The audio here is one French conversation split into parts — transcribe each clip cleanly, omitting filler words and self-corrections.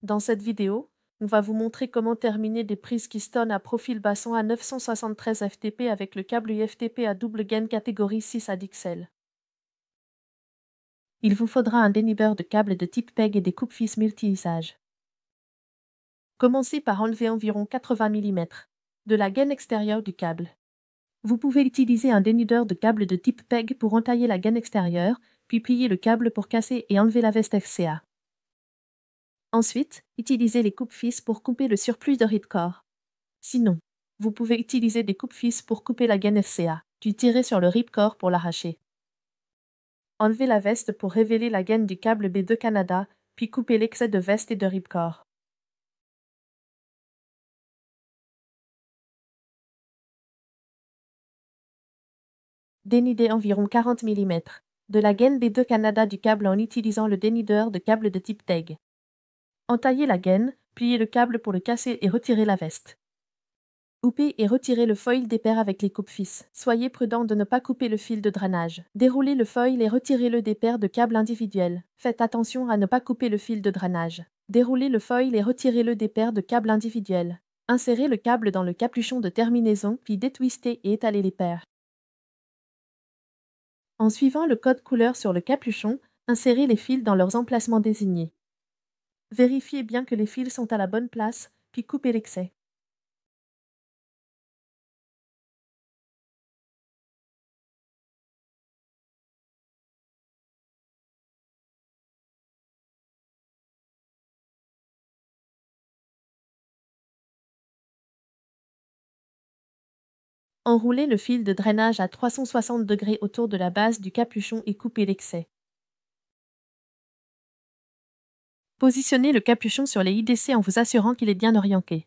Dans cette vidéo, on va vous montrer comment terminer des prises Keystone à profil basson à 973 FTP avec le câble UFTP à double gain catégorie 6 ADXL. Il vous faudra un dénibeur de câbles de type PEG et des coupes-fils multi-usages. Commencez par enlever environ 80 mm de la gaine extérieure du câble. Vous pouvez utiliser un dénudeur de câble de type PEG pour entailler la gaine extérieure, puis plier le câble pour casser et enlever la veste RCA. Ensuite, utilisez les coupes-fils pour couper le surplus de ripcord. Sinon, vous pouvez utiliser des coupes-fils pour couper la gaine RCA, puis tirer sur le ripcord pour l'arracher. Enlevez la veste pour révéler la gaine du câble B2 Canada, puis coupez l'excès de veste et de ripcord. Dénudez environ 40 mm de la gaine B2 Canada du câble en utilisant le dénudeur de câble de type TEG. Entaillez la gaine, pliez le câble pour le casser et retirez la veste. Coupez et retirez le foil des paires avec les coupes-fils. Soyez prudent de ne pas couper le fil de drainage. Déroulez le foil et retirez-le des paires de câbles individuels. Faites attention à ne pas couper le fil de drainage. Déroulez le foil et retirez-le des paires de câbles individuels. Insérez le câble dans le capuchon de terminaison, puis détwistez et étalez les paires. En suivant le code couleur sur le capuchon, insérez les fils dans leurs emplacements désignés. Vérifiez bien que les fils sont à la bonne place, puis coupez l'excès. Enroulez le fil de drainage à 360 degrés autour de la base du capuchon et coupez l'excès. Positionnez le capuchon sur les IDC en vous assurant qu'il est bien orienté.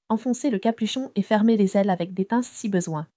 Enfoncez le capuchon et fermez les ailes avec des pinces si besoin.